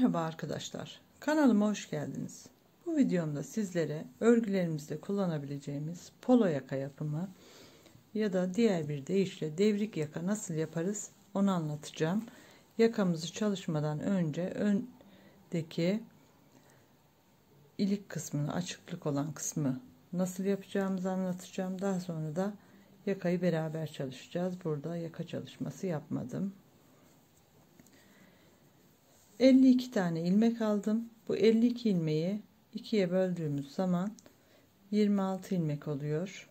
Merhaba arkadaşlar, kanalıma hoş geldiniz. Bu videomda sizlere örgülerimizde kullanabileceğimiz polo yaka yapımı ya da diğer bir deyişle devrik yaka nasıl yaparız onu anlatacağım. Yakamızı çalışmadan önce öndeki ilik kısmını, açıklık olan kısmı nasıl yapacağımızı anlatacağım. Daha sonra da yakayı beraber çalışacağız. Burada yaka çalışması yapmadım. 52 tane ilmek aldım. Bu 52 ilmeği ikiye böldüğümüz zaman 26 ilmek oluyor.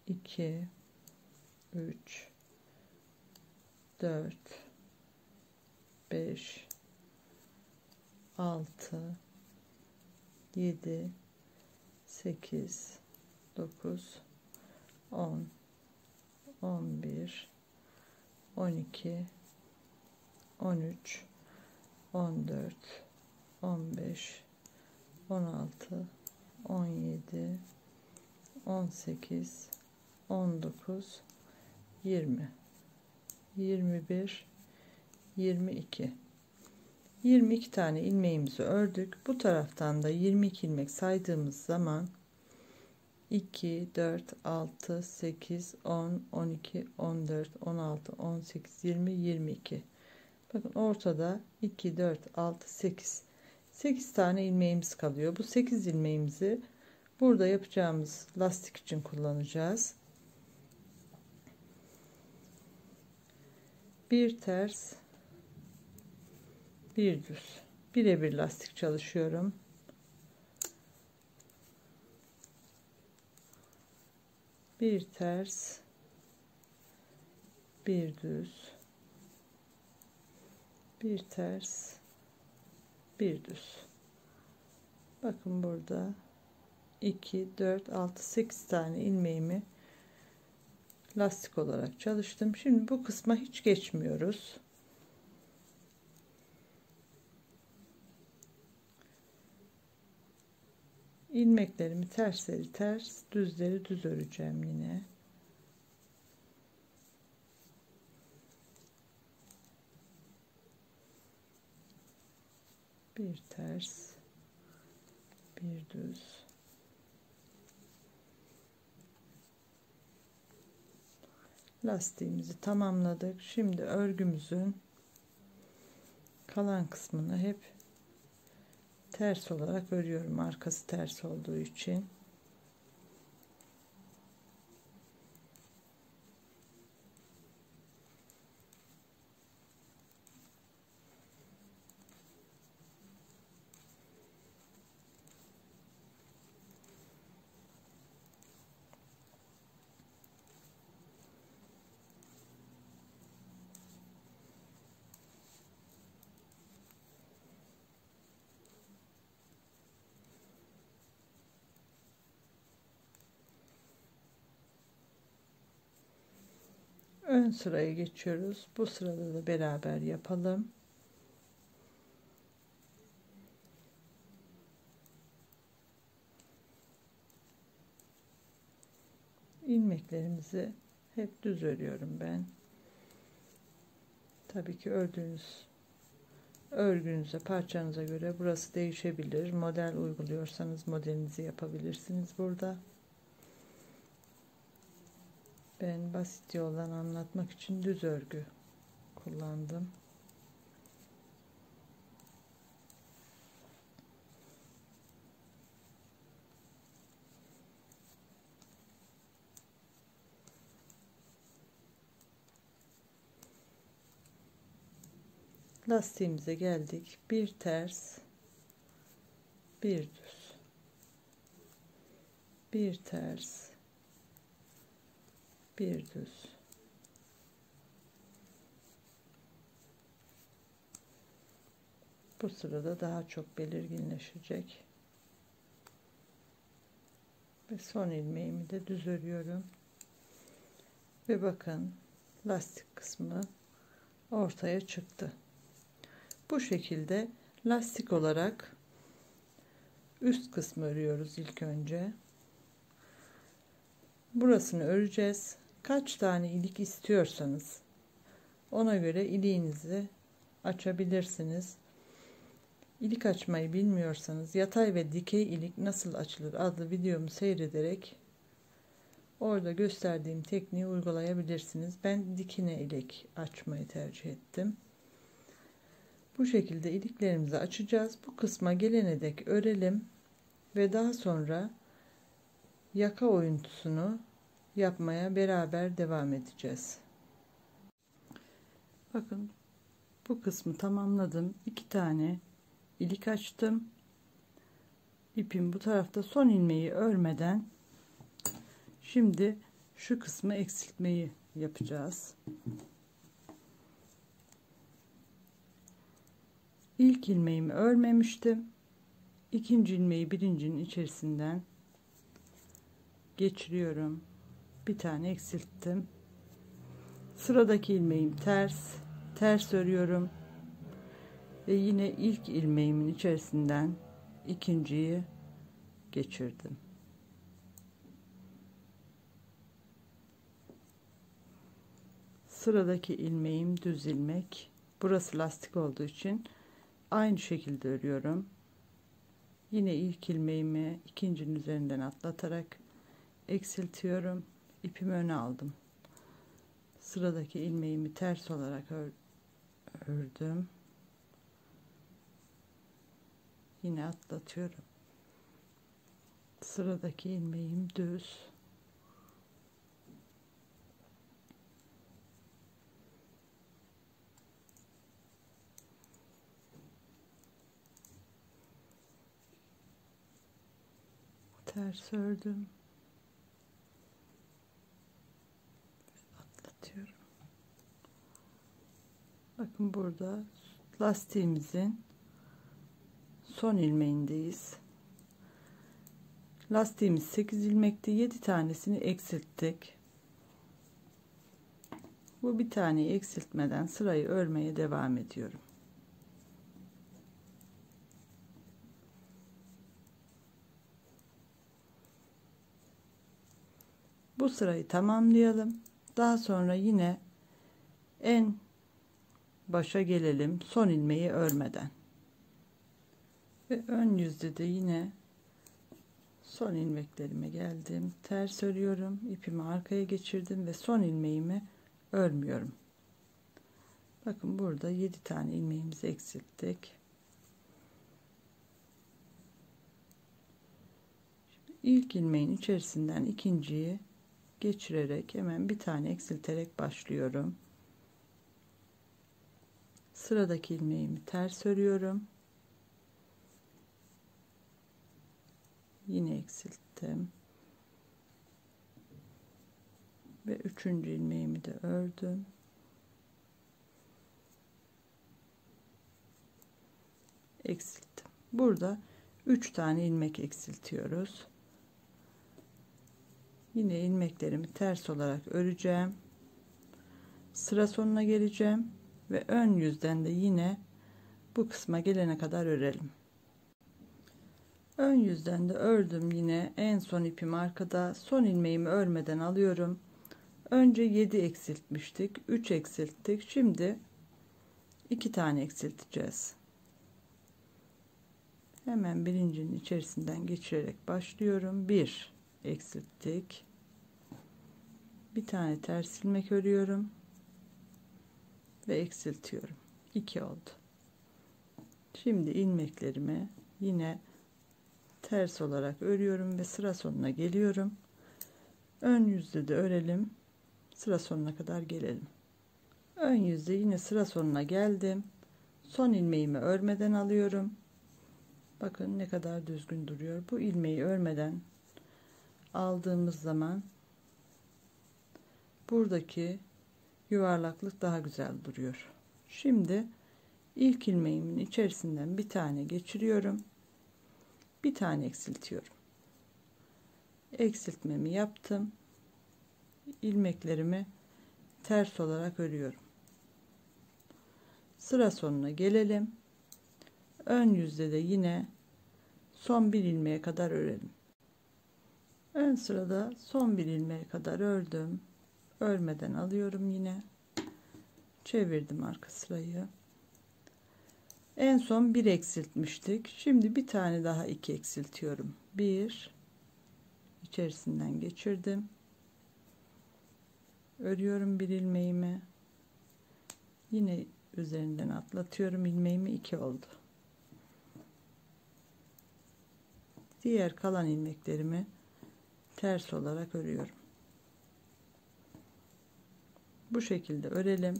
2 3 4 5 6 7 8 9 10 11 12 13 14 15 16 17 18 19 20 21 22 tane ilmeğimizi ördük. Bu taraftan da 22 ilmek saydığımız zaman 2 4 6 8 10 12 14 16 18 20 22. Bakın ortada 2 4 6 8 tane ilmeğimiz kalıyor. Bu 8 ilmeğimizi burada yapacağımız lastik için kullanacağız. Bir ters, bir düz, birebir lastik çalışıyorum. Bir ters, bir düz, bir ters, bir düz. Bakın burada 2 4 6 8 tane ilmeğimi lastik olarak çalıştım. Şimdi bu kısma hiç geçmiyoruz. İlmeklerimi tersleri ters, düzleri düz öreceğim yine. Bir ters, bir düz. Lastiğimizi tamamladık. Şimdi örgümüzün kalan kısmını hep ters olarak örüyorum. Arkası ters olduğu için. Ön sıraya geçiyoruz. Bu sırada da beraber yapalım. İlmeklerimizi hep düz örüyorum ben. Tabii ki örgünüze, parçanıza göre burası değişebilir. Model uyguluyorsanız modelinizi yapabilirsiniz burada. Ben basit yoldan anlatmak için düz örgü kullandım. Lastiğimize geldik. Bir ters, bir düz, bir ters, bir düz. Bu sırada daha çok belirginleşecek. Ve son ilmeğimi de düz örüyorum. Ve bakın lastik kısmı ortaya çıktı. Bu şekilde lastik olarak üst kısmı örüyoruz ilk önce. Burasını öreceğiz. Kaç tane ilik istiyorsanız ona göre iliğinizi açabilirsiniz. İlik açmayı bilmiyorsanız yatay ve dikey ilik nasıl açılır adlı videomu seyrederek orada gösterdiğim tekniği uygulayabilirsiniz. Ben dikine ilik açmayı tercih ettim. Bu şekilde iliklerimizi açacağız. Bu kısma gelene dek örelim ve daha sonra yaka oyuntusunu yapmaya beraber devam edeceğiz. Bakın, bu kısmı tamamladım. 2 tane ilik açtım. İpim bu tarafta, son ilmeği örmeden şimdi şu kısmı eksiltmeyi yapacağız. İlk ilmeğimi örmemiştim. İkinci ilmeği birincinin içerisinden geçiriyorum. Bir tane eksilttim. Sıradaki ilmeğim ters örüyorum ve yine ilk ilmeğimin içerisinden ikinciyi geçirdim. Sıradaki ilmeğim düz ilmek. Burası lastik olduğu için aynı şekilde örüyorum. Yine ilk ilmeğimi ikincinin üzerinden atlatarak eksiltiyorum. İpimi öne aldım. Sıradaki ilmeğimi ters olarak ördüm. Yine atlatıyorum. Sıradaki ilmeğim düz. Ters ördüm. Atlatıyorum. Bakın, burada lastiğimizin son ilmeğindeyiz. Lastiğimiz 8 ilmekti. 7 tanesini eksilttik. Bu bir taneyi eksiltmeden sırayı örmeye devam ediyorum. Bu sırayı tamamlayalım. Daha sonra yine en başa gelelim, son ilmeği örmeden. Ve ön yüzde de yine son ilmeklerime geldim. Ters örüyorum. İpimi arkaya geçirdim ve son ilmeğimi örmüyorum. Bakın, burada 7 tane ilmeğimizi eksilttik. Şimdi ilk ilmeğin içerisinden ikinciyi geçirerek hemen bir tane eksilterek başlıyorum. Sıradaki ilmeğimi ters örüyorum. Yine eksilttim. Ve üçüncü ilmeğimi de ördüm. Eksilttim. Burada 3 tane ilmek eksiltiyoruz. Yine ilmeklerimi ters olarak öreceğim. Sıra sonuna geleceğim ve ön yüzden de yine bu kısma gelene kadar örelim. Ön yüzden de ördüm. Yine en son ipim arkada. Son ilmeğimi örmeden alıyorum. Önce 7 eksiltmiştik. 3 eksilttik. Şimdi 2 tane eksilteceğiz. Hemen birincinin içerisinden geçirerek başlıyorum. 1 eksilttik. Bir tane ters ilmek örüyorum ve eksiltiyorum. 2 oldu. Şimdi ilmeklerimi yine ters olarak örüyorum ve sıra sonuna geliyorum. Ön yüzde de örelim. Sıra sonuna kadar gelelim. Ön yüzde yine sıra sonuna geldim. Son ilmeğimi örmeden alıyorum. Bakın ne kadar düzgün duruyor. Bu ilmeği örmeden aldığımız zaman buradaki yuvarlaklık daha güzel duruyor. Şimdi ilk ilmeğimin içerisinden bir tane geçiriyorum. Bir tane eksiltiyorum. Eksiltmemi yaptım. İlmeklerimi ters olarak örüyorum. Sıra sonuna gelelim. Ön yüzde de yine son bir ilmeğe kadar örelim. Ön sırada son bir ilmeğe kadar ördüm. Örmeden alıyorum yine. Çevirdim arka sırayı. En son 1 eksiltmiştik. Şimdi bir tane daha 2 eksiltiyorum. 1 içerisinden geçirdim. Örüyorum bir ilmeğimi. Yine üzerinden atlatıyorum ilmeğimi, 2 oldu. Diğer kalan ilmeklerimi ters olarak örüyorum. Bu şekilde örelim.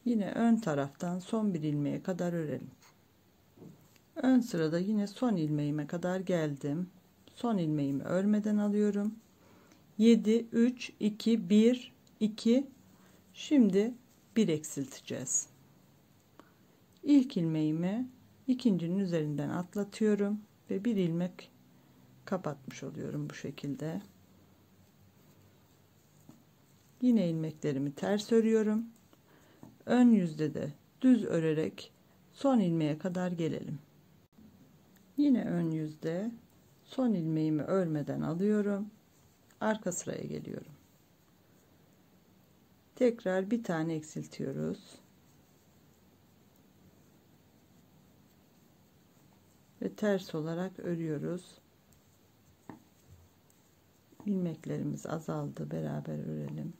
Yine ön taraftan son bir ilmeğe kadar örelim. Ön sırada yine son ilmeğime kadar geldim. Son ilmeğimi örmeden alıyorum. 7 3 2 1 2. Şimdi 1 eksilteceğiz. İlk ilmeğimi ikincinin üzerinden atlatıyorum ve bir ilmek kapatmış oluyorum bu şekilde. Yine ilmeklerimi ters örüyorum. Ön yüzde de düz örerek son ilmeğe kadar gelelim. Yine ön yüzde son ilmeğimi örmeden alıyorum. Arka sıraya geliyorum. Tekrar bir tane eksiltiyoruz. Ve ters olarak örüyoruz. İlmeklerimiz azaldı. Beraber örelim.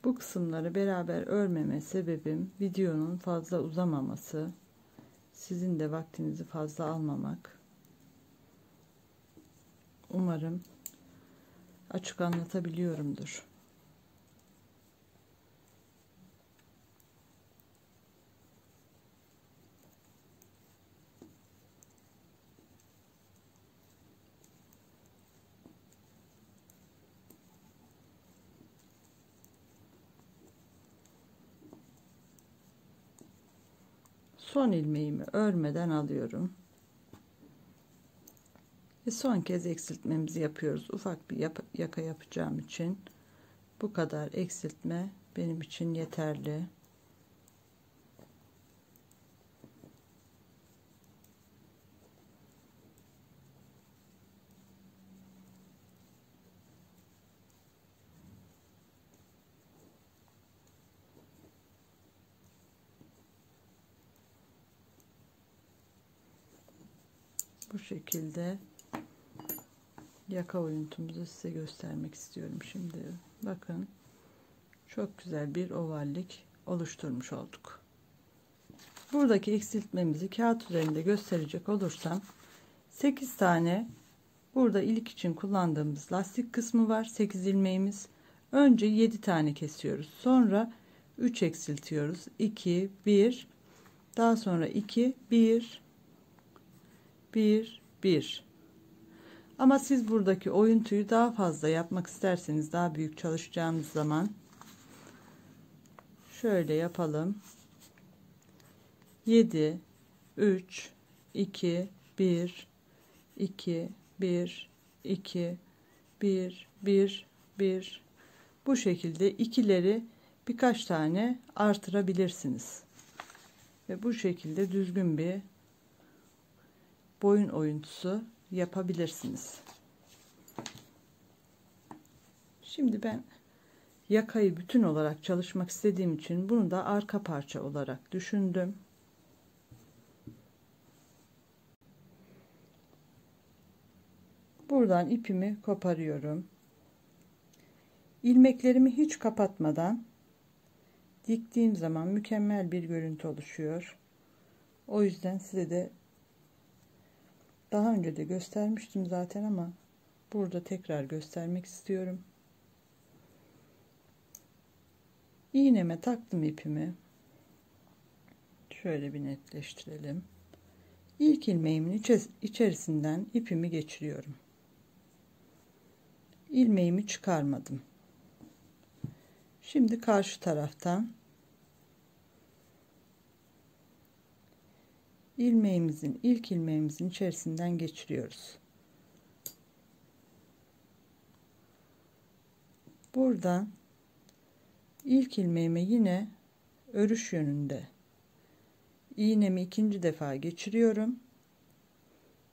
Bu kısımları beraber örmeme sebebim videonun fazla uzamaması. Sizin de vaktinizi fazla almamak. Umarım açık anlatabiliyorumdur. Son ilmeğimi örmeden alıyorum. Ve son kez eksiltmemizi yapıyoruz. Ufak bir yaka yapacağım için bu kadar eksiltme benim için yeterli. Bu şekilde yaka oyuntumuzu size göstermek istiyorum şimdi. Bakın, çok güzel bir ovallik oluşturmuş olduk. Buradaki eksiltmemizi kağıt üzerinde gösterecek olursam 8 tane burada ilik için kullandığımız lastik kısmı var. 8 ilmeğimiz. Önce 7 tane kesiyoruz. Sonra 3 eksiltiyoruz. 2 1, daha sonra 2 1 1 1. Ama siz buradaki oyuntuyu daha fazla yapmak isterseniz, daha büyük çalışacağımız zaman şöyle yapalım. 7 3 2 1 2 1 2 1 1 1. Bu şekilde ikileri birkaç tane artırabilirsiniz. Ve bu şekilde düzgün bir boyun oyuntusu yapabilirsiniz. Şimdi ben yakayı bütün olarak çalışmak istediğim için bunu da arka parça olarak düşündüm. Buradan ipimi koparıyorum. İlmeklerimi hiç kapatmadan diktiğim zaman mükemmel bir görüntü oluşuyor. O yüzden size de daha önce de göstermiştim zaten ama burada tekrar göstermek istiyorum. İğneme taktım ipimi. Şöyle bir netleştirelim. İlk ilmeğimin içerisinden ipimi geçiriyorum. İlmeğimi çıkarmadım. Şimdi karşı taraftan ilk ilmeğimizin içerisinden geçiriyoruz. Buradan ilk ilmeğime yine örüş yönünde iğnemi ikinci defa geçiriyorum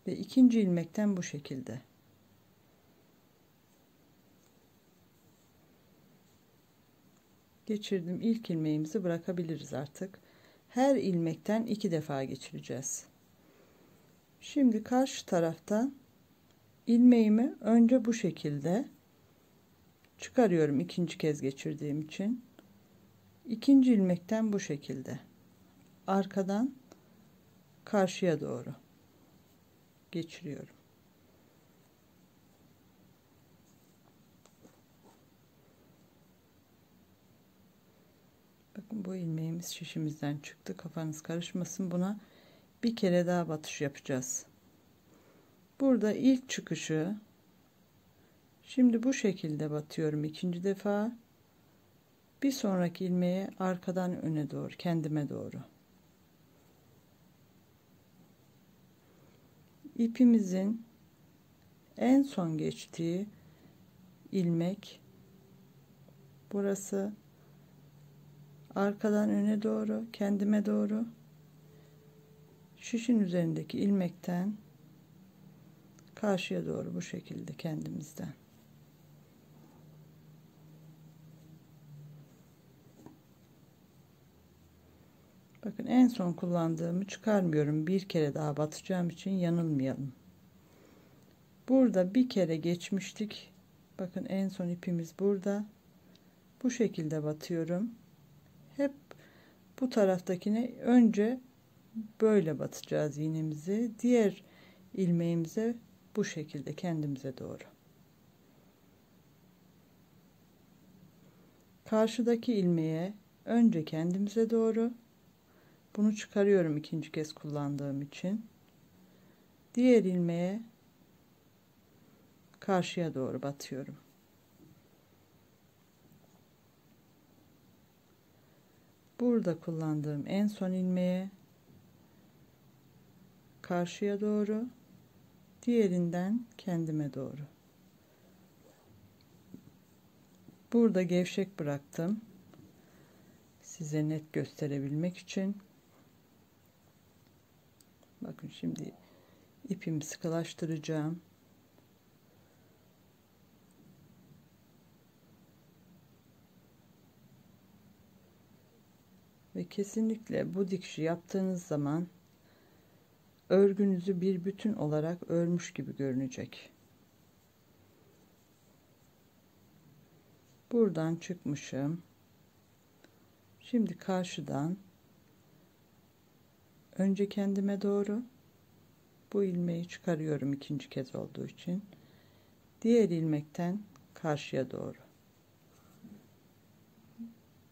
ve ikinci ilmekten bu şekilde geçirdim. İlk ilmeğimizi bırakabiliriz artık. Her ilmekten 2 defa geçireceğiz. Şimdi karşı taraftan ilmeğimi önce bu şekilde çıkarıyorum, ikinci kez geçirdiğim için. İkinci ilmekten bu şekilde arkadan karşıya doğru geçiriyorum. Bakın bu ilmeğimiz şişimizden çıktı. Kafanız karışmasın. Buna bir kere daha batış yapacağız. Burada ilk çıkışı şimdi bu şekilde batıyorum ikinci defa. Bir sonraki ilmeğe arkadan öne doğru, kendime doğru. İpimizin en son geçtiği ilmek burası. Arkadan öne doğru, kendime doğru. Şişin üzerindeki ilmekten karşıya doğru bu şekilde kendimizden. Bakın en son kullandığımı çıkarmıyorum. Bir kere daha batacağım için yanılmayalım. Burada bir kere geçmiştik. Bakın en son ipimiz burada. Bu şekilde batıyorum. Hep bu taraftakine önce böyle batacağız iğnemizi. Diğer ilmeğimize bu şekilde kendimize doğru. Karşıdaki ilmeğe önce kendimize doğru. Bunu çıkarıyorum ikinci kez kullandığım için. Diğer ilmeğe karşıya doğru batıyorum. Burada kullandığım en son ilmeğe karşıya doğru, diğerinden kendime doğru. Burada gevşek bıraktım. Size net gösterebilmek için. Bakın şimdi ipimi sıkılaştıracağım. Ve kesinlikle bu dikişi yaptığınız zaman örgünüzü bir bütün olarak örmüş gibi görünecek. Buradan çıkmışım. Şimdi karşıdan önce kendime doğru bu ilmeği çıkarıyorum ikinci kez olduğu için. Diğer ilmekten karşıya doğru.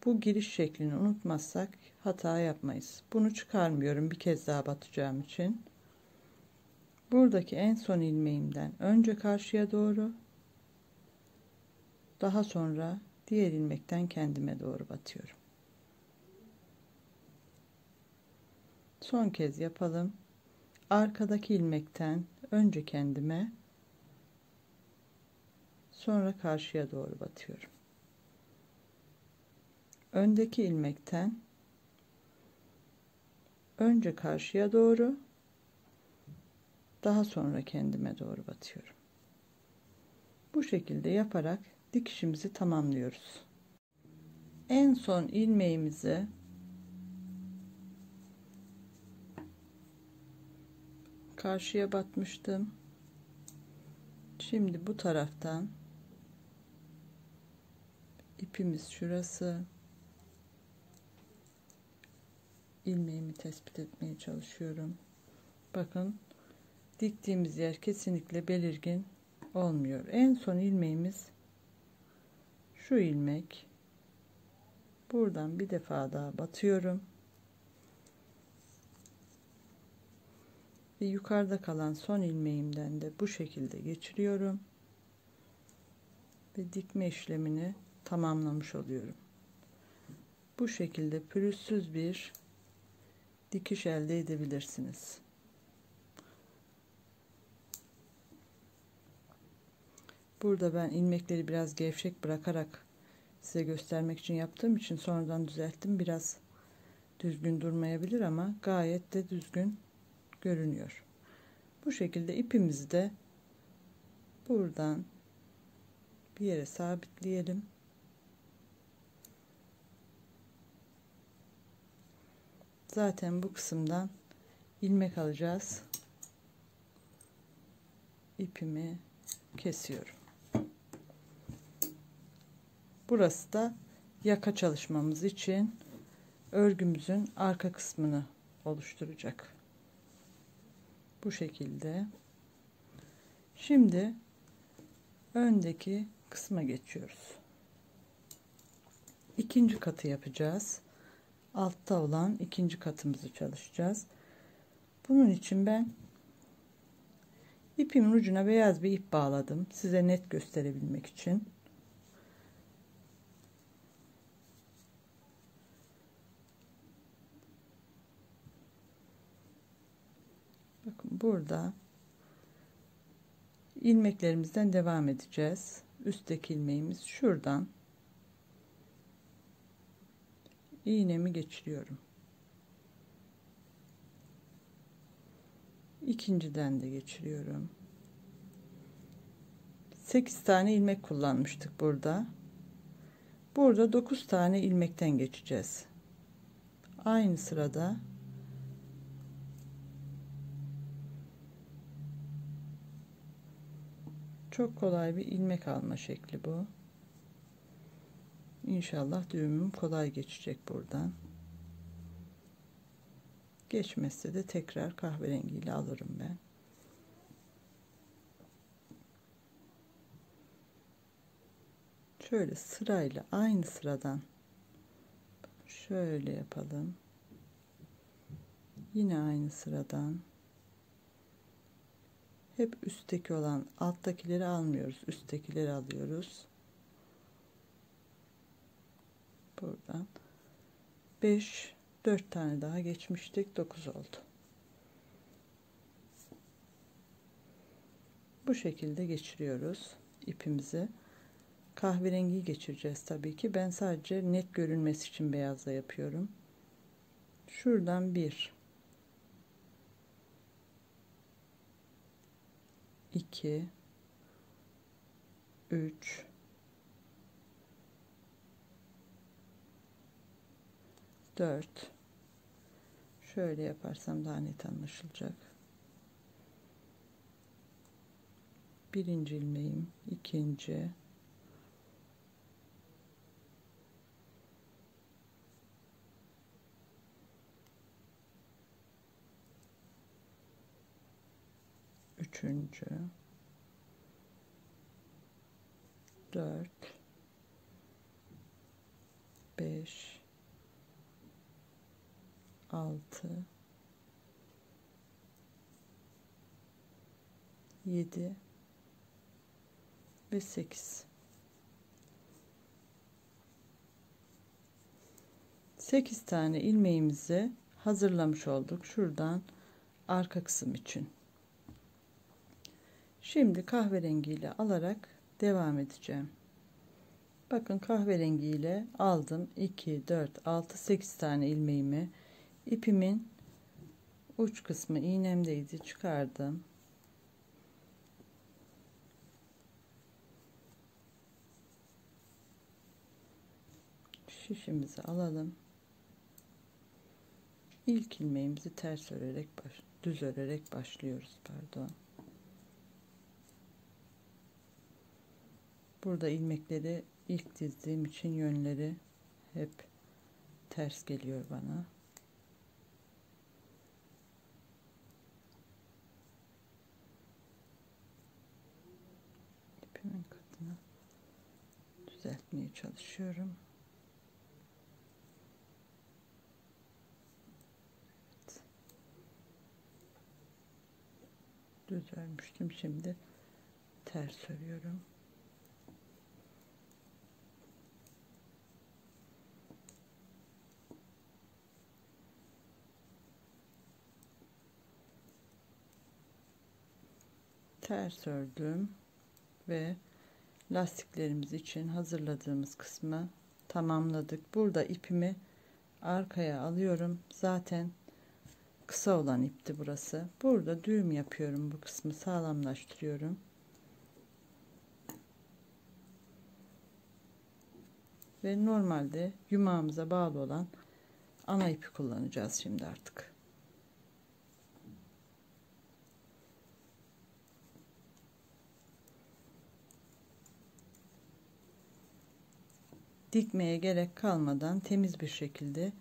Bu giriş şeklini unutmazsak hata yapmayız. Bunu çıkarmıyorum bir kez daha batacağım için. Buradaki en son ilmeğimden önce karşıya doğru, daha sonra diğer ilmekten kendime doğru batıyorum. Son kez yapalım. Arkadaki ilmekten önce kendime, sonra karşıya doğru batıyorum. Öndeki ilmekten önce karşıya doğru, daha sonra kendime doğru batıyorum. Bu şekilde yaparak dikişimizi tamamlıyoruz. En son ilmeğimizi karşıya batmıştım. Şimdi bu taraftan ipimiz şurası. İlmeğimi tespit etmeye çalışıyorum. Bakın diktiğimiz yer kesinlikle belirgin olmuyor. En son ilmeğimiz şu ilmek. Buradan bir defa daha batıyorum. Ve yukarıda kalan son ilmeğimden de bu şekilde geçiriyorum. Ve dikme işlemini tamamlamış oluyorum. Bu şekilde pürüzsüz bir dikiş elde edebilirsiniz. Burada ben ilmekleri biraz gevşek bırakarak size göstermek için yaptığım için sonradan düzelttim. Biraz düzgün durmayabilir ama gayet de düzgün görünüyor. Bu şekilde ipimizi de buradan bir yere sabitleyelim. Zaten bu kısımdan ilmek alacağız. İpimi kesiyorum. Burası da yaka çalışmamız için örgümüzün arka kısmını oluşturacak. Bu şekilde. Şimdi öndeki kısma geçiyoruz. İkinci katı yapacağız. Altta olan ikinci katımızı çalışacağız. Bunun için ben ipimin ucuna beyaz bir ip bağladım. Size net gösterebilmek için. Bakın burada ilmeklerimizden devam edeceğiz. Üstteki ilmeğimiz şuradan iğnemi geçiriyorum. İkinciden de geçiriyorum. 8 tane ilmek kullanmıştık burada. Burada 9 tane ilmekten geçeceğiz. Aynı sırada çok kolay bir ilmek alma şekli bu. İnşallah düğümüm kolay geçecek buradan. Geçmezse de tekrar kahverengiyle alırım ben. Şöyle sırayla aynı sıradan şöyle yapalım. Yine aynı sıradan. Hep üstteki olan alttakileri almıyoruz. Üsttekileri alıyoruz. Buradan 4 tane daha geçmiştik. 9 oldu. Bu şekilde geçiriyoruz ipimizi. Kahverengiyi geçireceğiz tabii ki. Ben sadece net görünmesi için beyazla yapıyorum. Şuradan 1 2 3 4 şöyle yaparsam daha net anlaşılacak. Birinci ilmeğim, ikinci, üçüncü, 4 5 6 7 ve 8. 8 tane ilmeğimizi hazırlamış olduk. Şuradan arka kısım için. Şimdi kahverengiyle alarak devam edeceğim. Bakın kahverengiyle aldım. 2, 4, 6, 8 tane ilmeğimi. İpimin uç kısmı iğnemdeydi. Çıkardım. Şişimizi alalım. İlk ilmeğimizi ters örerek düz örerek başlıyoruz. Pardon. Burada ilmekleri ilk dizdiğim için yönleri hep ters geliyor bana. İpimin katını düzeltmeye çalışıyorum. Evet. Düz örmüştüm. Şimdi ters örüyorum. Ters ördüm ve lastiklerimiz için hazırladığımız kısmı tamamladık. Burada ipimi arkaya alıyorum. Zaten kısa olan ipti burası. Burada düğüm yapıyorum. Bu kısmı sağlamlaştırıyorum. Ve normalde yumağımıza bağlı olan ana ipi kullanacağız şimdi artık. Dikmeye gerek kalmadan temiz bir şekilde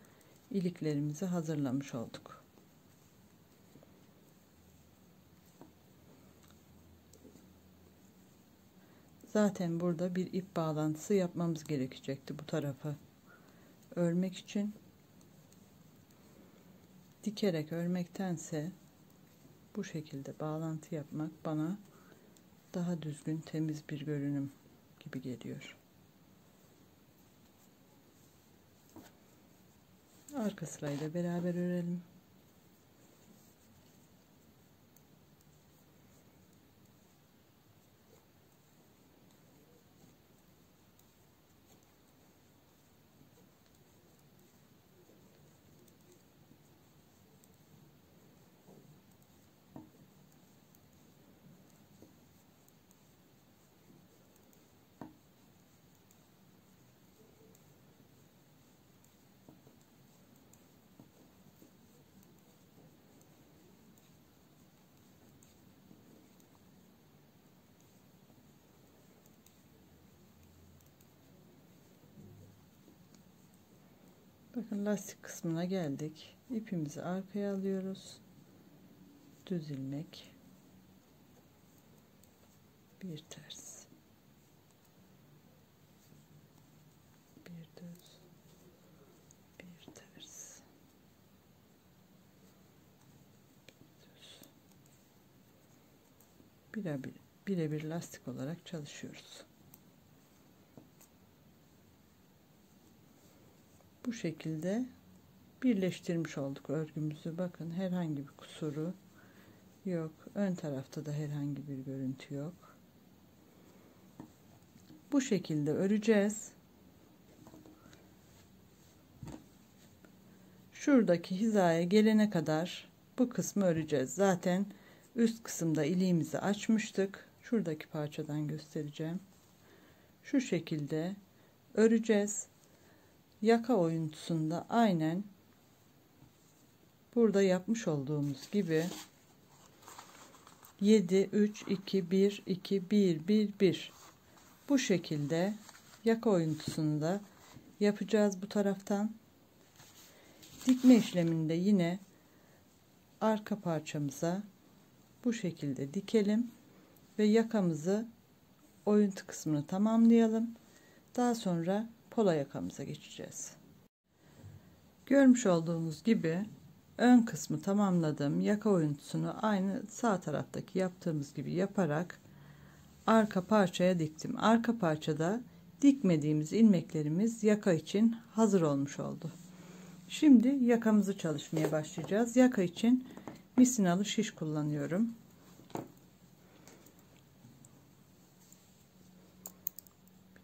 iliklerimizi hazırlamış olduk. Zaten burada bir ip bağlantısı yapmamız gerekecekti bu tarafı örmek için. Dikerek örmektense bu şekilde bağlantı yapmak bana daha düzgün, temiz bir görünüm gibi geliyor. Arka sırayla beraber örelim. Bakın lastik kısmına geldik. İpimizi arkaya alıyoruz. Düz ilmek. Bir ters. Bir düz. Bir ters. Düz. Birebir lastik olarak çalışıyoruz. Bu şekilde birleştirmiş olduk örgümüzü. Bakın herhangi bir kusuru yok. Ön tarafta da herhangi bir görüntü yok. Bu şekilde öreceğiz. Şuradaki hizaya gelene kadar bu kısmı öreceğiz. Zaten üst kısımda iliğimizi açmıştık. Şuradaki parçadan göstereceğim. Şu şekilde öreceğiz. Yaka oyuntusunda aynen burada yapmış olduğumuz gibi 7 3 2 1 2 1 1 1 bu şekilde yaka oyuntusunu da yapacağız bu taraftan. Dikme işleminde yine arka parçamıza bu şekilde dikelim ve yakamızı oyuntu kısmını tamamlayalım. Daha sonra pola yakamıza geçeceğiz. Görmüş olduğunuz gibi ön kısmı tamamladım. Yaka oyuntusunu aynı sağ taraftaki yaptığımız gibi yaparak arka parçaya diktim. Arka parçada dikmediğimiz ilmeklerimiz yaka için hazır olmuş oldu. Şimdi yakamızı çalışmaya başlayacağız. Yaka için misinalı şiş kullanıyorum.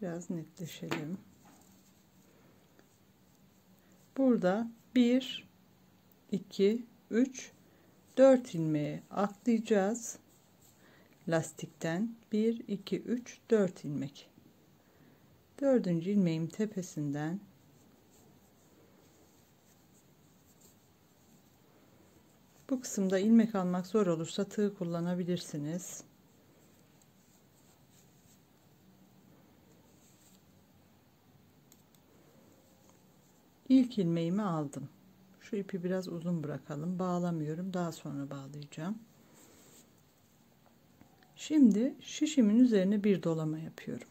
Biraz netleşelim. Burada 1 2 3 4 ilmeği atlayacağız. Lastikten 1 2 3 4 ilmek. 4. ilmeğin tepesinden bu kısımda ilmek almak zor olursa tığ kullanabilirsiniz. İlk ilmeğimi aldım. Şu ipi biraz uzun bırakalım. Bağlamıyorum. Daha sonra bağlayacağım. Şimdi şişimin üzerine bir dolama yapıyorum.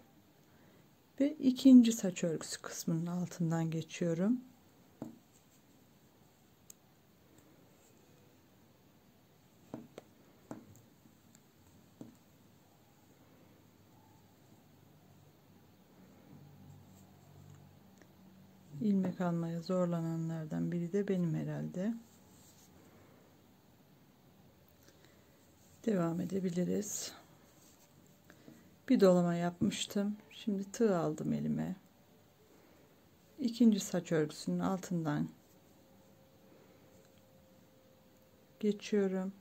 Ve ikinci saç örgüsü kısmının altından geçiyorum. İlmek almaya zorlananlardan biri de benim herhalde. Devam edebiliriz. Bir dolama yapmıştım. Şimdi tığ aldım elime. İkinci saç örgüsünün altından geçiyorum.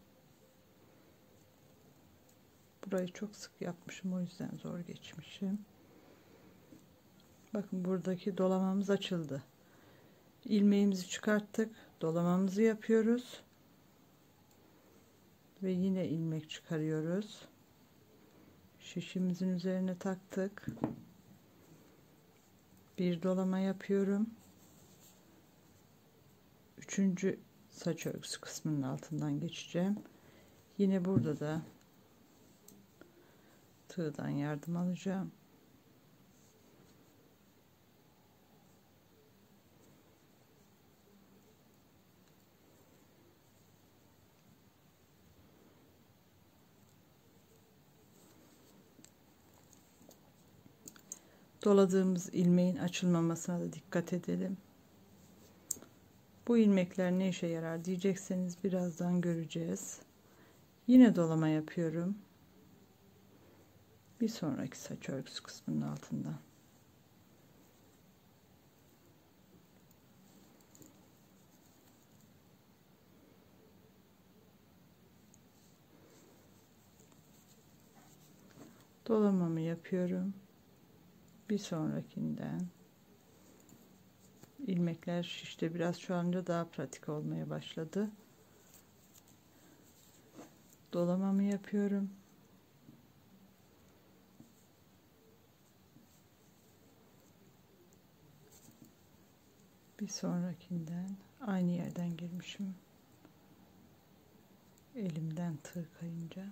Burayı çok sık yapmışım, o yüzden zor geçmişim. Bakın buradaki dolamamız açıldı. ilmeğimizi çıkarttık, dolamamızı yapıyoruz ve yine ilmek çıkarıyoruz. Şişimizin üzerine taktık. Bir dolama yapıyorum. Üçüncü saç örgüsü kısmının altından geçeceğim. Yine burada da tığdan yardım alacağım. Doladığımız ilmeğin açılmamasına da dikkat edelim. Bu ilmekler ne işe yarar diyecekseniz birazdan göreceğiz. Yine dolama yapıyorum. Bir sonraki saç örgüsü kısmının altından. Dolamamı yapıyorum. Bir sonrakinden. İlmekler şişte biraz şu anda daha pratik olmaya başladı. Dolamamı yapıyorum. Bir sonrakinden aynı yerden girmişim. Elimden tığ kayınca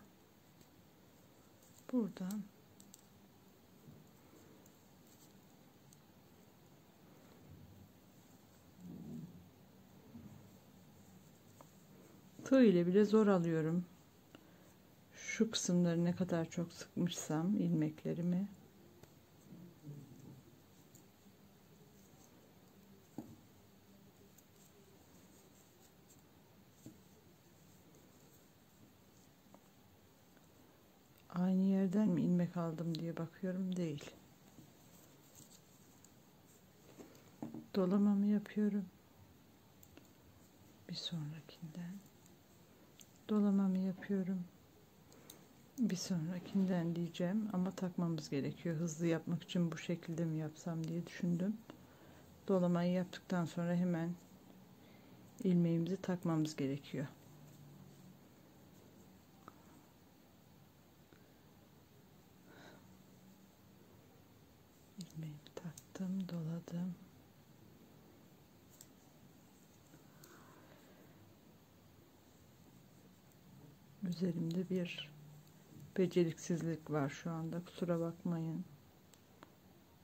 buradan tığ ile bile zor alıyorum. Şu kısımları ne kadar çok sıkmışsam ilmeklerimi aynı yerden mi ilmek aldım diye bakıyorum, değil. Dolamamı yapıyorum. Bir sonrakinden dolamamı yapıyorum. Bir sonrakinden diyeceğim ama takmamız gerekiyor. Hızlı yapmak için bu şekilde mi yapsam diye düşündüm. Dolamayı yaptıktan sonra hemen ilmeğimizi takmamız gerekiyor. İlmeğimi taktım, doladım. Üzerimde bir beceriksizlik var şu anda. Kusura bakmayın.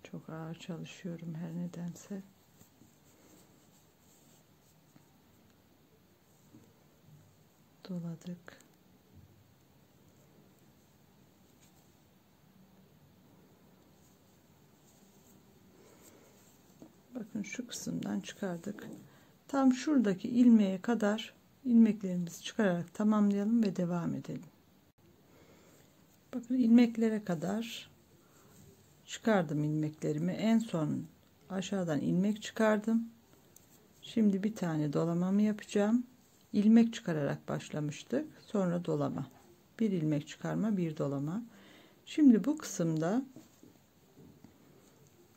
Çok ağır çalışıyorum her nedense. Doladık. Bakın şu kısımdan çıkardık. Tam şuradaki ilmeğe kadar ilmeklerimizi çıkararak tamamlayalım ve devam edelim. Bakın ilmeklere kadar çıkardım ilmeklerimi. En son aşağıdan ilmek çıkardım. Şimdi bir tane dolamamı yapacağım. İlmek çıkararak başlamıştık. Sonra dolama. Bir ilmek çıkarma, bir dolama. Şimdi bu kısımda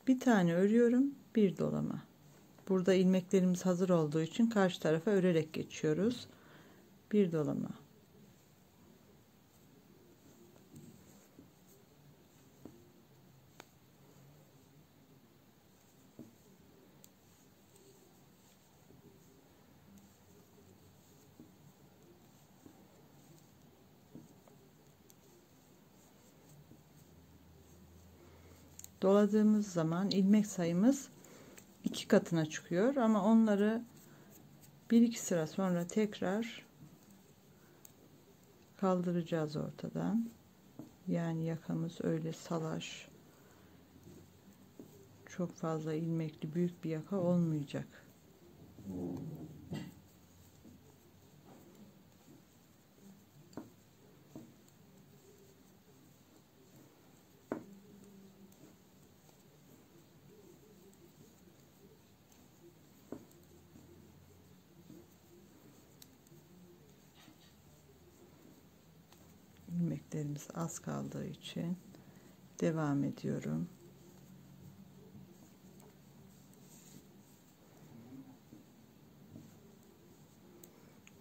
bir tane örüyorum, bir dolama. Burada ilmeklerimiz hazır olduğu için karşı tarafa örerek geçiyoruz. Bir dolama. Doladığımız zaman ilmek sayımız 2 katına çıkıyor ama onları 1-2 sıra sonra tekrar kaldıracağız ortadan. Yani yakamız öyle salaş, çok fazla ilmekli büyük bir yaka olmayacak. İlmeklerimiz az kaldığı için devam ediyorum.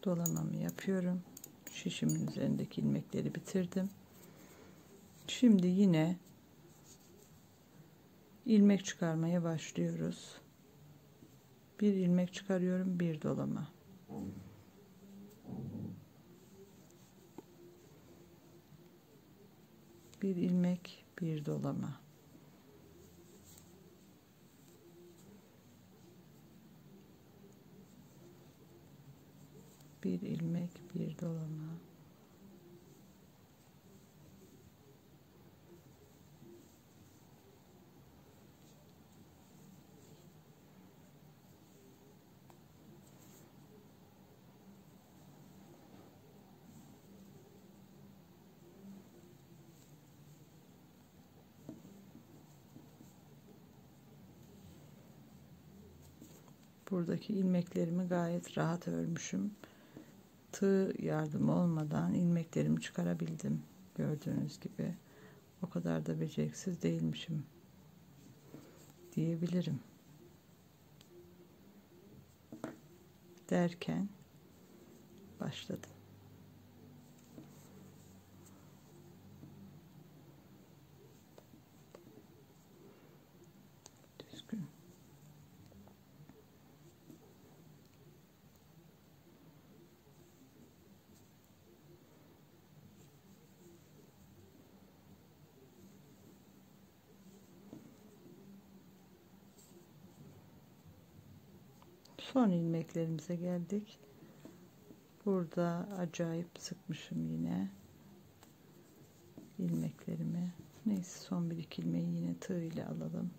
Dolamamı yapıyorum. Şişimin üzerindeki ilmekleri bitirdim. Şimdi yine ilmek çıkarmaya başlıyoruz. Bir ilmek çıkarıyorum, bir dolama. Bir ilmek, bir dolama. Bir ilmek, bir dolama. Buradaki ilmeklerimi gayet rahat örmüşüm. Tığ yardımı olmadan ilmeklerimi çıkarabildim. Gördüğünüz gibi o kadar da beceriksiz değilmişim diyebilirim. Derken başladım. Düzgün. Son ilmeklerimize geldik. Burada acayip sıkmışım yine ilmeklerimi. Neyse, son bir iki ilmeği yine tığ ile alalım.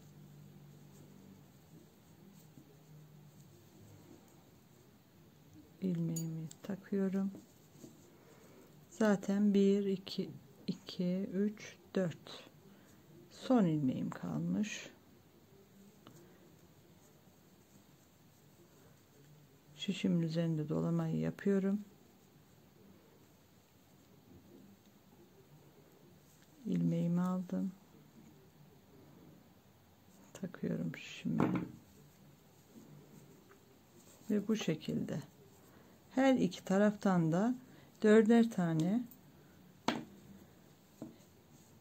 İlmeğimi takıyorum. Zaten 1 2 2 3 4 son ilmeğim kalmış. Şişimin üzerinde dolamayı yapıyorum. İlmeğimi aldım. Takıyorum şişime. Ve bu şekilde her iki taraftan da 4'er tane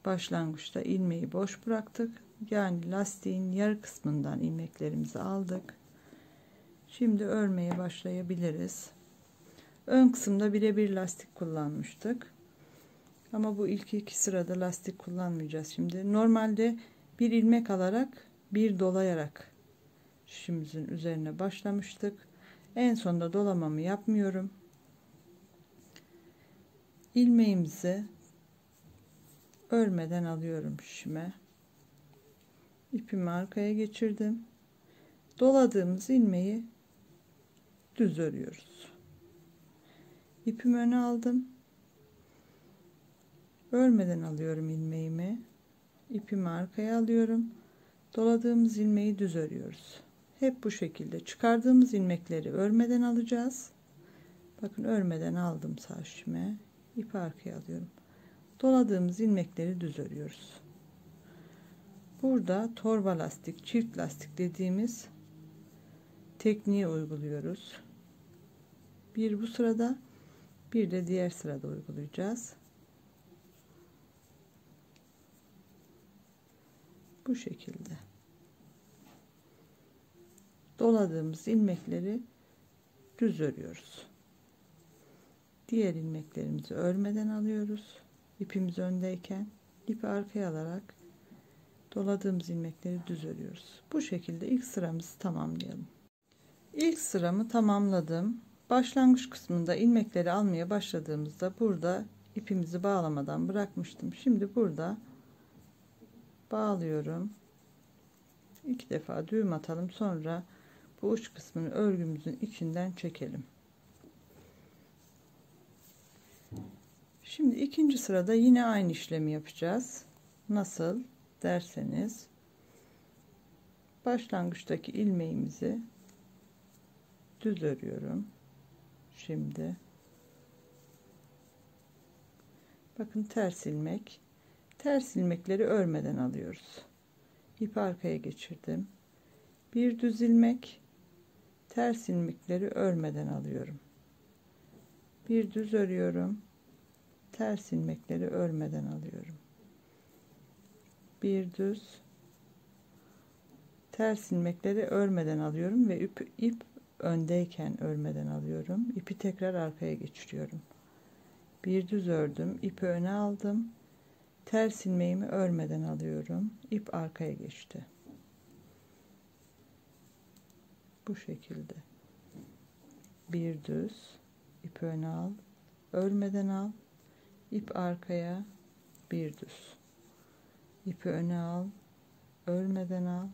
başlangıçta ilmeği boş bıraktık. Yani lastiğin yarı kısmından ilmeklerimizi aldık. Şimdi örmeye başlayabiliriz. Ön kısımda birebir lastik kullanmıştık. Ama bu ilk iki sırada lastik kullanmayacağız şimdi. Normalde bir ilmek alarak bir dolayarak şişimizin üzerine başlamıştık. En sonunda dolamamı yapmıyorum. İlmeğimizi örmeden alıyorum şişime. İpimi arkaya geçirdim. Doladığımız ilmeği düz örüyoruz. İpimi öne aldım. Örmeden alıyorum ilmeğimi. İpimi arkaya alıyorum. Doladığımız ilmeği düz örüyoruz. Hep bu şekilde çıkardığımız ilmekleri örmeden alacağız. Bakın, örmeden aldım sağ şişime. İpi arkaya alıyorum. Doladığımız ilmekleri düz örüyoruz. Burada torba lastik, çift lastik dediğimiz tekniği uyguluyoruz. Bir bu sırada, bir de diğer sırada uygulayacağız. Bu şekilde doladığımız ilmekleri düz örüyoruz. Diğer ilmeklerimizi örmeden alıyoruz. İpimiz öndeyken ipi arkaya alarak doladığımız ilmekleri düz örüyoruz. Bu şekilde ilk sıramızı tamamlayalım. İlk sıramı tamamladım. Başlangıç kısmında ilmekleri almaya başladığımızda burada ipimizi bağlamadan bırakmıştım. Şimdi burada bağlıyorum. 2 defa düğüm atalım. Sonra bu uç kısmını örgümüzün içinden çekelim. Şimdi ikinci sırada yine aynı işlemi yapacağız. Nasıl derseniz, başlangıçtaki ilmeğimizi düz örüyorum. Şimdi bakın, ters ilmek. Ters ilmekleri örmeden alıyoruz. İpi arkaya geçirdim. Bir düz ilmek, ters ilmekleri örmeden alıyorum. Bir düz örüyorum. Ters ilmekleri örmeden alıyorum. Bir düz, ters ilmekleri örmeden alıyorum ve ip öndeyken örmeden alıyorum. İpi tekrar arkaya geçiriyorum. Bir düz ördüm, ipi öne aldım. Ters ilmeğimi örmeden alıyorum. İp arkaya geçti. Bu şekilde. Bir düz, ipi öne al, örmeden al, ip arkaya, bir düz. İpi öne al, örmeden al,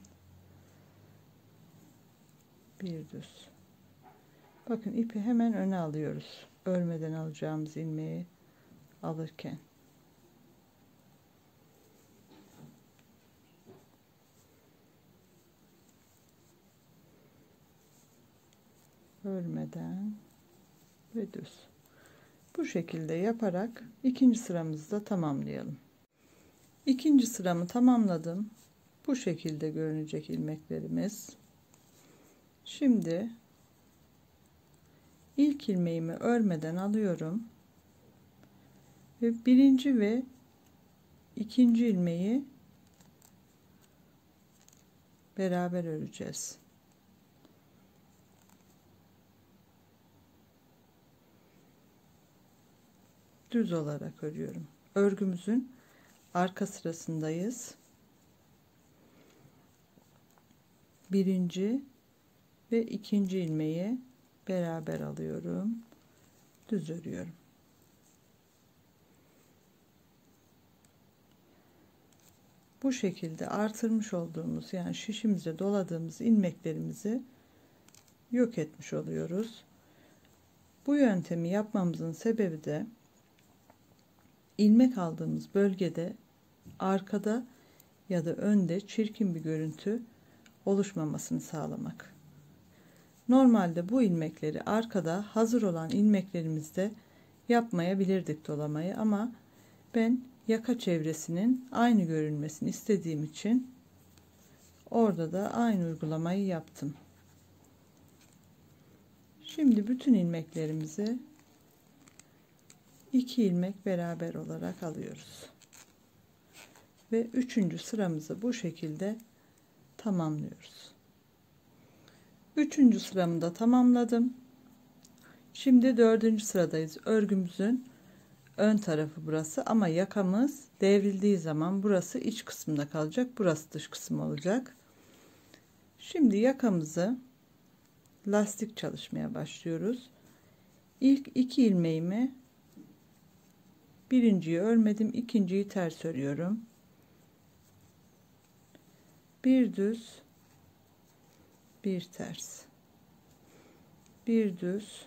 bir düz. Bakın ipi hemen öne alıyoruz. Örmeden alacağımız ilmeği alırken. Örmeden ve düz. Bu şekilde yaparak ikinci sıramızı da tamamlayalım. İkinci sıramı tamamladım. Bu şekilde görünecek ilmeklerimiz. Şimdi ilk ilmeğimi örmeden alıyorum ve birinci ve ikinci ilmeği beraber öreceğiz. Düz olarak örüyorum. Örgümüzün arka sırasındayız. Birinci ve ikinci ilmeği beraber alıyorum. Düz örüyorum. Bu şekilde artırmış olduğumuz, yani şişimize doladığımız ilmeklerimizi yok etmiş oluyoruz. Bu yöntemi yapmamızın sebebi de ilmek aldığımız bölgede arkada ya da önde çirkin bir görüntü oluşmamasını sağlamak. Normalde bu ilmekleri arkada hazır olan ilmeklerimizde yapmayabilirdik dolamayı, ama ben yaka çevresinin aynı görünmesini istediğim için orada da aynı uygulamayı yaptım. Şimdi bütün ilmeklerimizi 2 ilmek beraber olarak alıyoruz ve 3. sıramızı bu şekilde tamamlıyoruz. 3. sıramı da tamamladım. Şimdi 4. sıradayız. Örgümüzün ön tarafı burası, ama yakamız devrildiği zaman burası iç kısımda kalacak, burası dış kısım olacak. Şimdi yakamızı lastik çalışmaya başlıyoruz. İlk 2 ilmeğimi, birinciyi örmedim, ikinciyi ters örüyorum. Bir düz, bir ters, bir düz,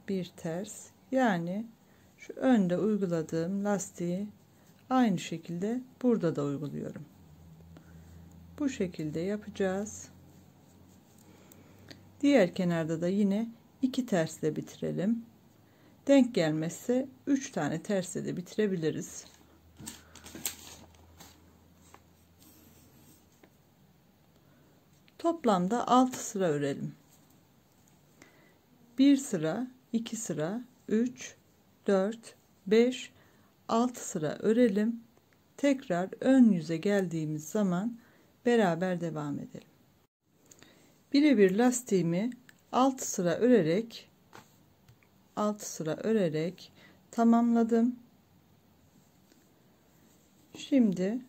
bir ters. Yani şu önde uyguladığım lastiği aynı şekilde burada da uyguluyorum. Bu şekilde yapacağız. Diğer kenarda da yine 2 tersle bitirelim. Denk gelmezse 3 tane tersle de bitirebiliriz. Toplamda 6 sıra örelim. 1 sıra, 2 sıra, 3, 4, 5, 6 sıra örelim. Tekrar ön yüze geldiğimiz zaman beraber devam edelim. Birebir lastiğimi 6 sıra örerek tamamladım. Şimdi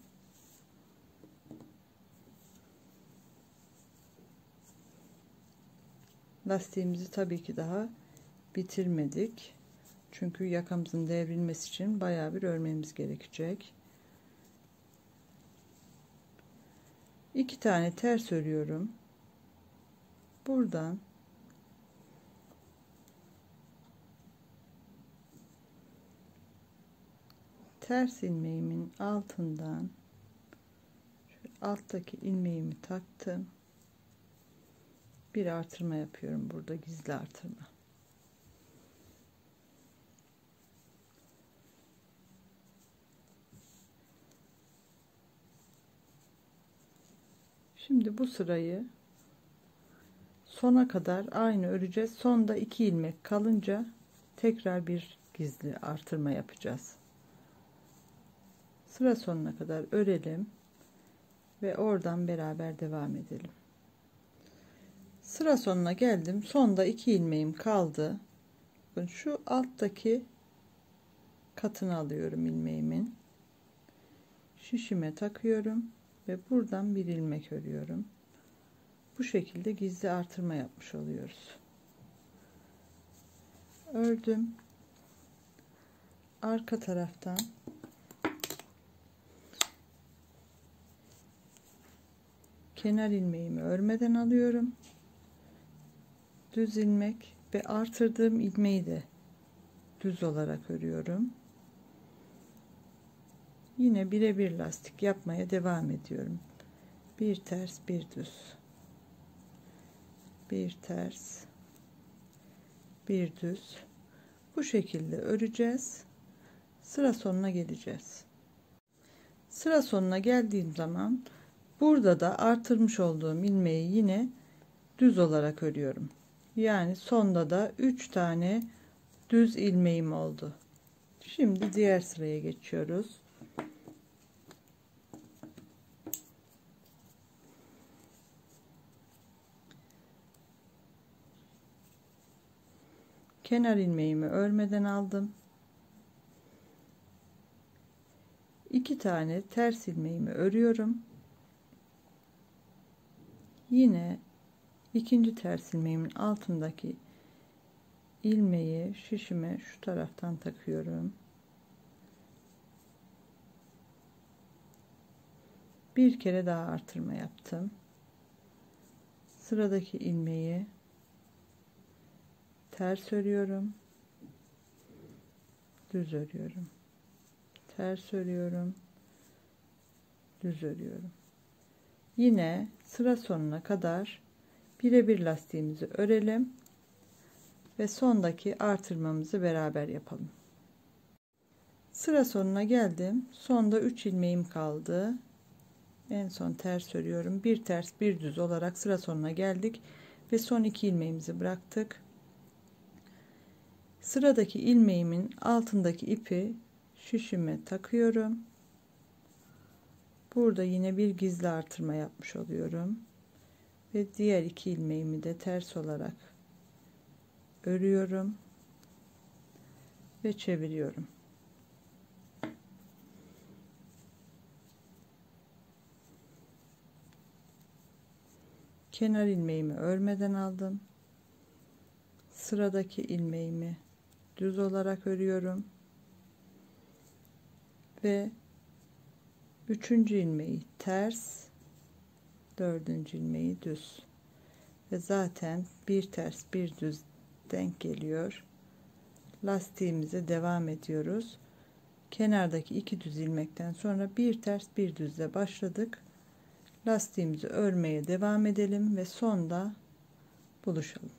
lastiğimizi tabii ki daha bitirmedik. Çünkü yakamızın devrilmesi için bayağı bir örmemiz gerekecek. 2 tane ters örüyorum. Buradan ters ilmeğimin altından şu alttaki ilmeğimi taktım. Bir artırma yapıyorum burada, gizli artırma. Şimdi bu sırayı sona kadar aynı öreceğiz. Sonda 2 ilmek kalınca tekrar bir gizli artırma yapacağız. Sıra sonuna kadar örelim ve oradan beraber devam edelim. Sıra sonuna geldim. Sonda 2 ilmeğim kaldı. Bakın şu alttaki katını alıyorum ilmeğimin. Şişime takıyorum ve buradan bir ilmek örüyorum. Bu şekilde gizli artırma yapmış oluyoruz. Ördüm. Arka taraftan kenar ilmeğimi örmeden alıyorum. Düz ilmek ve artırdığım ilmeği de düz olarak örüyorum. Yine birebir lastik yapmaya devam ediyorum. Bir ters, bir düz. Bir ters, bir düz. Bu şekilde öreceğiz. Sıra sonuna geleceğiz. Sıra sonuna geldiğim zaman burada da artırmış olduğum ilmeği yine düz olarak örüyorum. Yani sonda da 3 tane düz ilmeğim oldu. Şimdi diğer sıraya geçiyoruz. Kenar ilmeğimi örmeden aldım. 2 tane ters ilmeğimi örüyorum. Yine ikinci ters ilmeğimin altındaki ilmeği şişime şu taraftan takıyorum. Bir kere daha artırma yaptım. Sıradaki ilmeği ters örüyorum. Düz örüyorum. Ters örüyorum. Düz örüyorum. Yine sıra sonuna kadar birebir lastiğimizi örelim ve sondaki artırmamızı beraber yapalım. Sıra sonuna geldim. Sonda 3 ilmeğim kaldı. En son ters örüyorum. Bir ters, bir düz olarak sıra sonuna geldik ve son 2 ilmeğimizi bıraktık. Sıradaki ilmeğimin altındaki ipi şişime takıyorum. Burada yine bir gizli artırma yapmış oluyorum ve diğer 2 ilmeğimi de ters olarak örüyorum ve çeviriyorum. Kenar ilmeğimi örmeden aldım. Sıradaki ilmeğimi düz olarak örüyorum ve 3. ilmeği ters, 4. ilmeği düz ve zaten bir ters bir düz denk geliyor. Lastiğimize devam ediyoruz. Kenardaki 2 düz ilmekten sonra bir ters bir düzle başladık. Lastiğimizi örmeye devam edelim ve sonda buluşalım.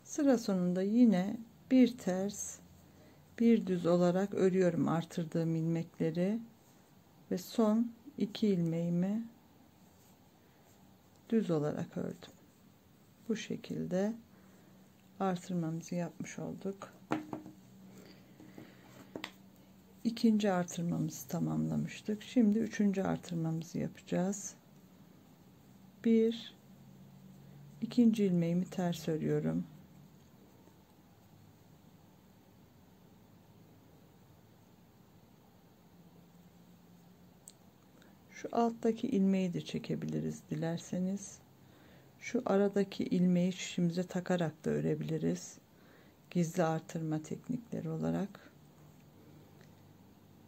Sıra sonunda yine bir ters bir düz olarak örüyorum artırdığım ilmekleri ve son 2 ilmeğimi düz olarak ördüm. Bu şekilde artırmamızı yapmış olduk. İkinci artırmamızı tamamlamıştık. Şimdi üçüncü artırmamızı yapacağız. İkinci ilmeğimi ters örüyorum. Şu alttaki ilmeği de çekebiliriz dilerseniz. Şu aradaki ilmeği şişimize takarak da örebiliriz. Gizli artırma teknikleri olarak.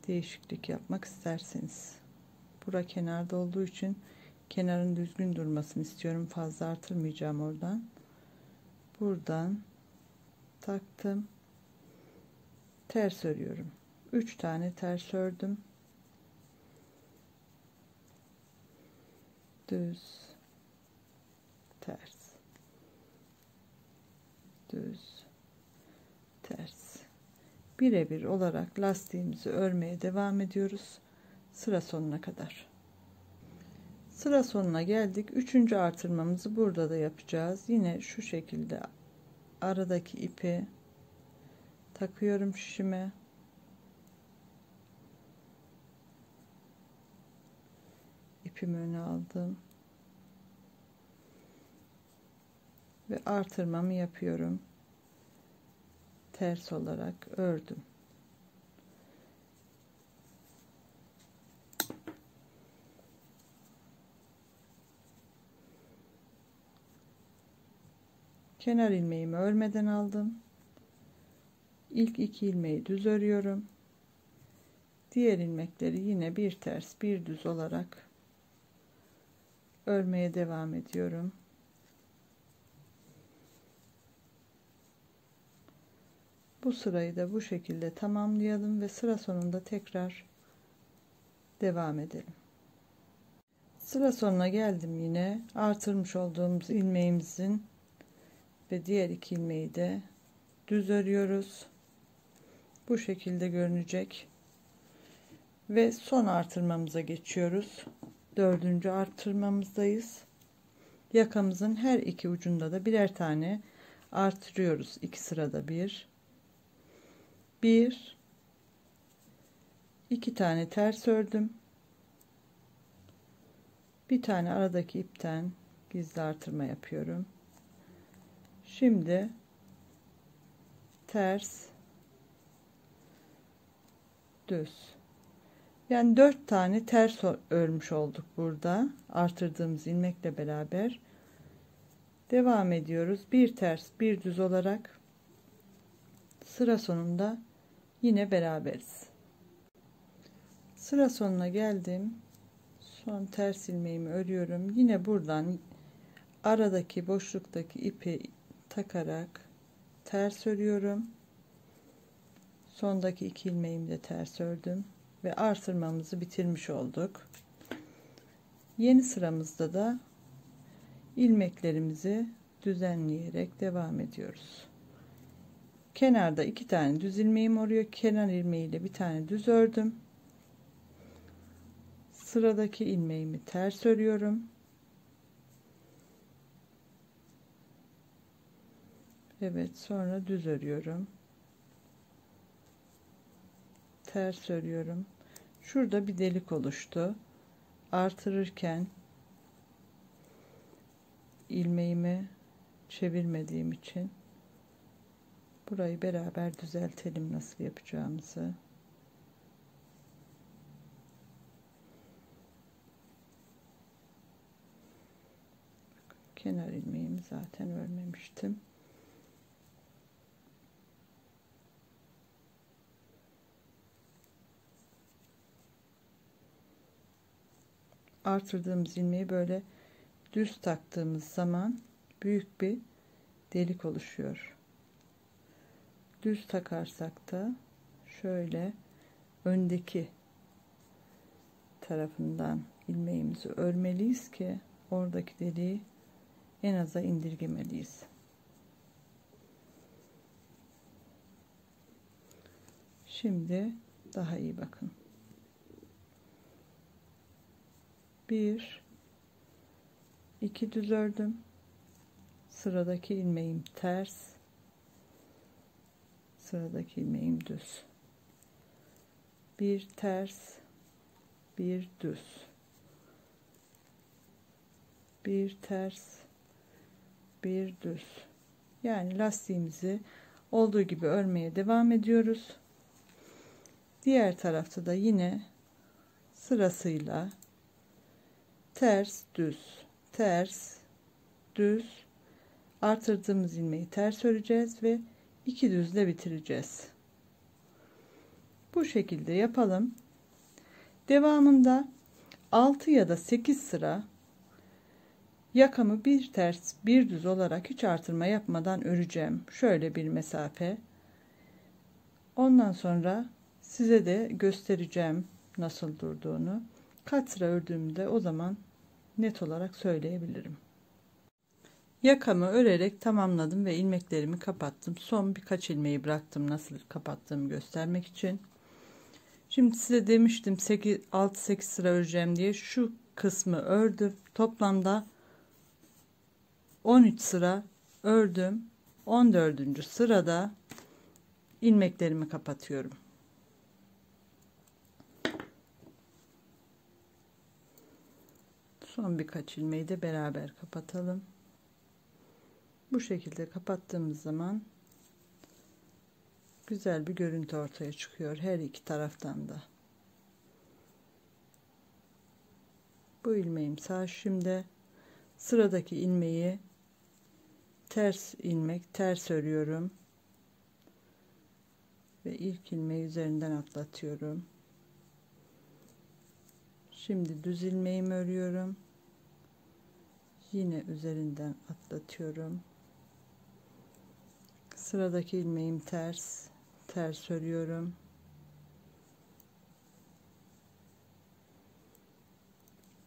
Değişiklik yapmak isterseniz. Bura kenarda olduğu için kenarın düzgün durmasını istiyorum. Fazla artırmayacağım oradan. Buradan taktım. Ters örüyorum. 3 tane ters ördüm. Düz, ters, düz, ters. Birebir olarak lastiğimizi örmeye devam ediyoruz sıra sonuna kadar. Sıra sonuna geldik. Üçüncü artırmamızı burada da yapacağız. Yine şu şekilde aradaki ipi takıyorum şişime. İpimi öne aldım. Ve artırmamı yapıyorum. Ters olarak ördüm. Kenar ilmeğimi örmeden aldım. İlk iki ilmeği düz örüyorum. Diğer ilmekleri yine bir ters bir düz olarak örmeye devam ediyorum. Bu sırayı da bu şekilde tamamlayalım ve sıra sonunda tekrar devam edelim. Sıra sonuna geldim. Yine artırmış olduğumuz ilmeğimizin ve diğer iki ilmeği de düz örüyoruz. Bu şekilde görünecek ve son artırmamıza geçiyoruz. Dördüncü artırmamızdayız. Yakamızın her iki ucunda da birer tane artırıyoruz. İki sırada bir iki tane ters ördüm. Bir tane aradaki ipten gizli artırma yapıyorum. Şimdi ters, düz. Yani 4 tane ters örmüş olduk burada. Artırdığımız ilmekle beraber devam ediyoruz. Bir ters, bir düz olarak sıra sonunda yine beraberiz. Sıra sonuna geldim. Son ters ilmeğimi örüyorum. Yine buradan aradaki boşluktaki ipi takarak ters örüyorum. Sondaki iki ilmeğimi de ters ördüm ve artırmamızı bitirmiş olduk. Yeni sıramızda da ilmeklerimizi düzenleyerek devam ediyoruz. Kenarda iki tane düz ilmeğim oluyor. Kenar ilmeğiyle bir tane düz ördüm. Sıradaki ilmeğimi ters örüyorum. Evet, sonra düz örüyorum. Ters örüyorum. Şurada bir delik oluştu. Artırırken ilmeğimi çevirmediğim için burayı beraber düzeltelim nasıl yapacağımızı. Kenar ilmeğimi zaten örmemiştim. Artırdığımız ilmeği böyle düz taktığımız zaman büyük bir delik oluşuyor. Düz takarsak da şöyle öndeki tarafından ilmeğimizi örmeliyiz ki oradaki deliği en aza indirgemeliyiz. Şimdi daha iyi bakın. Bir, iki düz ördüm. Sıradaki ilmeğim ters. Sıradaki ilmeğim düz. Bir ters, bir düz. Bir ters, bir düz. Yani lastiğimizi olduğu gibi örmeye devam ediyoruz. Diğer tarafta da yine sırasıyla ters, düz, ters, düz, artırdığımız ilmeği ters öreceğiz ve iki düzle bitireceğiz. Bu şekilde yapalım. Devamında 6 ya da 8 sıra yakamı bir ters bir düz olarak hiç artırma yapmadan öreceğim. Şöyle bir mesafe. Ondan sonra size de göstereceğim nasıl durduğunu. Kaç sıra ördüğümde o zaman net olarak söyleyebilirim. Yakamı örerek tamamladım ve ilmeklerimi kapattım. Son birkaç ilmeği bıraktım nasıl kapattığımı göstermek için. Şimdi size demiştim 6-8 sıra öreceğim diye. Şu kısmı ördüm. Toplamda 13 sıra ördüm. 14. sırada ilmeklerimi kapatıyorum. Son birkaç ilmeği de beraber kapatalım. Bu şekilde kapattığımız zaman güzel bir görüntü ortaya çıkıyor her iki taraftan da. Bu ilmeğim sağ. Şimdi sıradaki ilmeği ters ilmek ters örüyorum ve ilk ilmeği üzerinden atlatıyorum. Şimdi düz ilmeğimi örüyorum, yine üzerinden atlatıyorum. Sıradaki ilmeğim ters örüyorum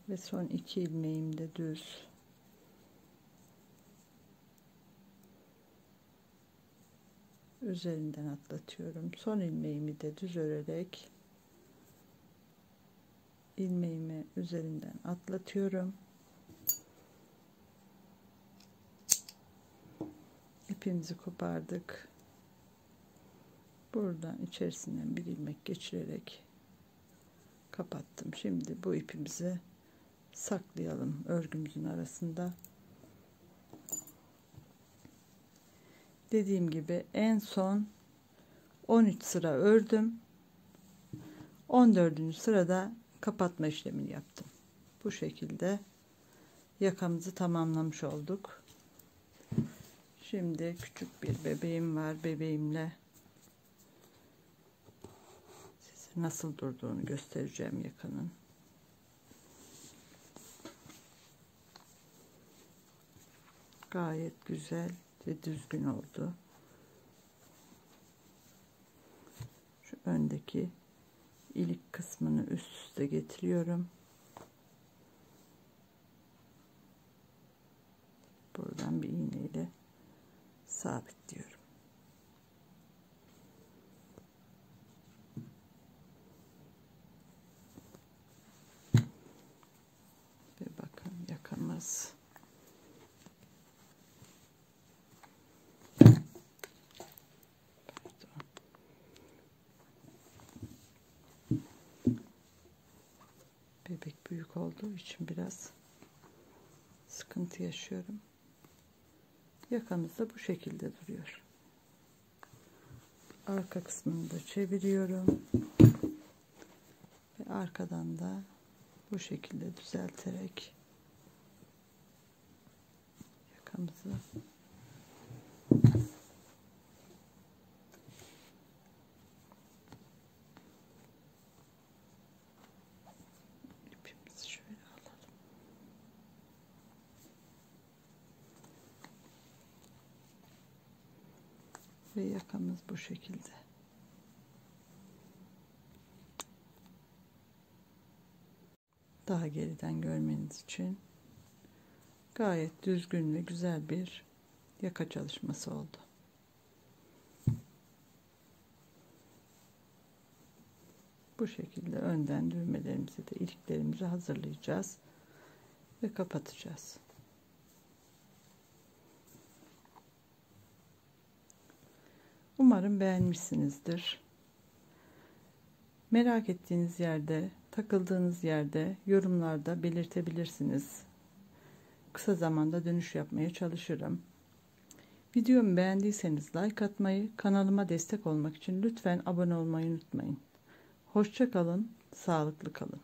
ve son iki ilmeğim de düz. Üzerinden atlatıyorum. Son ilmeğimi de düz örerek ilmeğimi üzerinden atlatıyorum. İpimizi kopardık. Buradan içerisinden bir ilmek geçirerek kapattım. Şimdi bu ipimizi saklayalım örgümüzün arasında. Dediğim gibi en son 13 sıra ördüm. 14. sırada kapatma işlemini yaptım. Bu şekilde yakamızı tamamlamış olduk. Şimdi küçük bir bebeğim var. Bebeğimle size nasıl durduğunu göstereceğim yakanın. Gayet güzel ve düzgün oldu. Şu öndeki ilik kısmını üst üste getiriyorum. Buradan bir iğneyle sabitliyorum. Ve bakın yakamız bebek büyük olduğu için biraz sıkıntı yaşıyorum. Yakamız da bu şekilde duruyor. Arka kısmını da çeviriyorum ve arkadan da bu şekilde düzelterek yakamızı ipimizi şöyle alalım. Ve yakamız bu şekilde. Daha geriden görmeniz için gayet düzgün ve güzel bir yaka çalışması oldu. Bu şekilde önden düğmelerimizi de iliklerimizi hazırlayacağız ve kapatacağız. Umarım beğenmişsinizdir. Merak ettiğiniz yerde, takıldığınız yerde yorumlarda belirtebilirsiniz. Kısa zamanda dönüş yapmaya çalışırım. Videomu beğendiyseniz like atmayı, kanalıma destek olmak için lütfen abone olmayı unutmayın. Hoşça kalın, sağlıklı kalın.